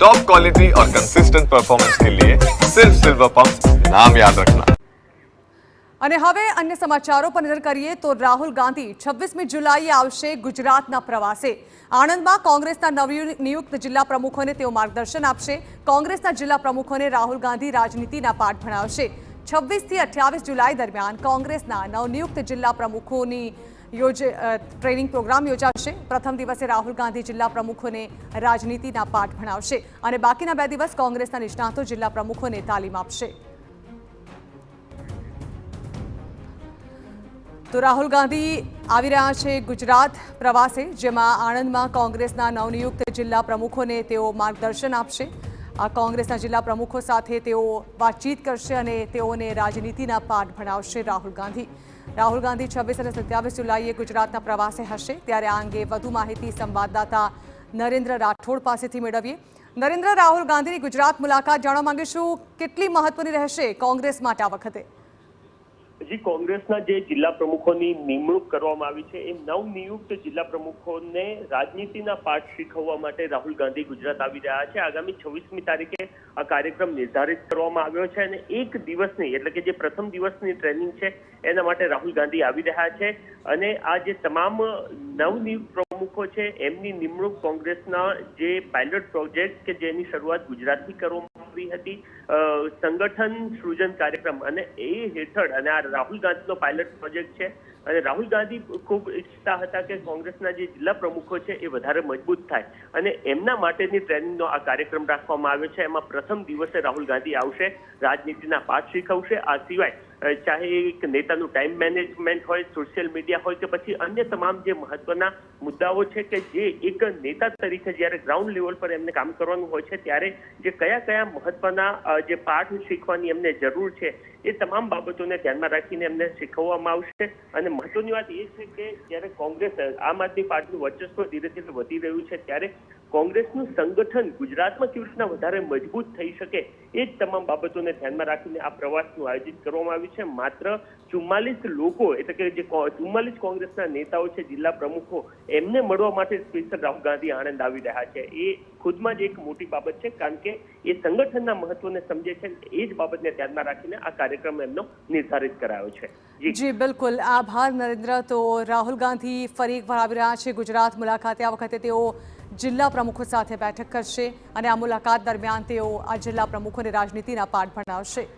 Top quality और consistent performance के लिए सिर्फ सिल्वर पंप नाम याद रखना। અને હવે અન્ય સમાચારો પર નજર કરીએ તો રાહુલ ગાંધી 26મી જુલાઈએ આવશે ગુજરાતના પ્રવાસે। આણંદમાં કોંગ્રેસના નવનિયુક્ત જિલ્લા પ્રમુખોને તેઓ માર્ગદર્શન આપશે। કોંગ્રેસના જિલ્લા પ્રમુખોને રાહુલ ગાંધી રાજનીતિના પાઠ ભણાવશે। 26 થી 28 જુલાઈ દરમિયાન કોંગ્રેસના નવનિયુક્ત જિલ્લા પ્રમુખોની ટ્રેનિંગ પ્રોગ્રામ યોજાશે। પ્રથમ દિવસે રાહુલ ગાંધી જિલ્લા પ્રમુખોને રાજનીતિના પાઠ ભણાવશે અને બાકીના 2 દિવસ કોંગ્રેસના નિષ્ણાતો જિલ્લા પ્રમુખોને તાલીમ આપશે। તો રાહુલ ગાંધી આવી રહ્યા છે ગુજરાત પ્રવાસે, જેમાં આણંદમાં કોંગ્રેસના નવનિયુક્ત જિલ્લા પ્રમુખોને તેઓ માર્ગદર્શન આપશે। આ કોંગ્રેસના જિલ્લા પ્રમુખો સાથે તેઓ વાતચીત કરશે અને તેઓને રાજનીતિના પાઠ ભણાવશે। રાહુલ ગાંધી 26 અને 27 જુલાઈએ ગુજરાતના પ્રવાસે હશે, ત્યારે આ અંગે વધુ માહિતી સંવાદદાતા નરેન્દ્ર રાઠોડ પાસેથી મેળવીએ। નરેન્દ્ર, રાહુલ ગાંધીની ગુજરાત મુલાકાત જાણવા માંગીશું, કેટલી મહત્વની રહેશે કોંગ્રેસ માટે આ વખતે? જી, કોંગ્રેસના જે જિલ્લા પ્રમુખોની નિમણૂક કરવામાં આવી છે એ નવનિયુક્ત જિલ્લા પ્રમુખોને રાજનીતિના પાઠ શીખવવા માટે રાહુલ ગાંધી ગુજરાત આવી રહ્યા છે। આગામી 26મી તારીખે આ કાર્યક્રમ નિર્ધારિત કરવામાં આવ્યો છે અને એક દિવસની એટલે કે જે પ્રથમ દિવસની ટ્રેનિંગ છે એના માટે રાહુલ ગાંધી આવી રહ્યા છે અને આ જે તમામ નવનિયુક્ત પ્રમુખો છે એમની નિમણૂક કોંગ્રેસના જે પાયલોટ પ્રોજેક્ટ કે જેની શરૂઆત ગુજરાતથી કરવામાં આવી હતી, સંગઠન સૃજન કાર્યક્રમ, અને એ હેઠળ અને આ રાહુલ ગાંધીનો પાયલટ પ્રોજેક્ટ છે અને રાહુલ ગાંધી ખૂબ ઈચ્છતા હતા કે કોંગ્રેસના જે જિલ્લા પ્રમુખો છે એ વધારે મજબૂત થાય અને એમના માટેની ટ્રેનિંગનો આ કાર્યક્રમ રાખવામાં આવ્યો છે। એમાં પ્રથમ દિવસે રાહુલ ગાંધી આવશે, રાજનીતિના પાઠ શીખવશે। આ સિવાય ચાહે એક નેતાનું ટાઈમ મેનેજમેન્ટ હોય, સોશિયલ મીડિયા હોય કે પછી અન્ય તમામ જે મહત્વના મુદ્દાઓ છે કે જે એક નેતા તરીકે જ્યારે ગ્રાઉન્ડ લેવલ પર એમને કામ કરવાનું હોય છે ત્યારે જે કયા મહત્વના જે પાઠ શીખવાની એમને જરૂર છે એ તમામ બાબતોને ધ્યાનમાં રાખીને એમને શીખવવામાં આવશે। અને મહત્વની વાત એ છે કે જ્યારે કોંગ્રેસ આમ આદમી પાર્ટીનું વર્ચસ્વ ધીરે ધીરે વધી રહ્યું છે ત્યારે કોંગ્રેસનું સંગઠન ગુજરાતમાં કેવી રીતના વધારે મજબૂત થઈ શકે એ જ તમામ બાબતોને ધ્યાનમાં રાખીને આ પ્રવાસનું આયોજન કરવામાં આવ્યું છે। માત્ર 44 લોકો એટલે કે જે 44 કોંગ્રેસના નેતાઓ છે, જિલ્લા પ્રમુખો, એમને મળવા માટે સ્પેશિયલ રાહુલ ગાંધી આણંદ આવી રહ્યા છે। એ ખુદમાં જ એક મોટી બાબત છે, કારણ કે એ સંગઠનના મહત્વને સમજે છે, એ જ બાબતને ધ્યાનમાં રાખીને આ કાર્યક્રમ એમનો નિર્ધારિત કરાયો છે। જી બિલકુલ, આભાર નરેન્દ્ર। તો રાહુલ ગાંધી ફરી એકવાર આવી રહ્યા છે ગુજરાત મુલાકાતે। આ વખતે તેઓ જિલ્લા પ્રમુખો સાથે બેઠક કરશે અને આ મુલાકાત દરમિયાન તેઓ આ જિલ્લા પ્રમુખોને રાજનીતિના પાઠ ભણાવશે।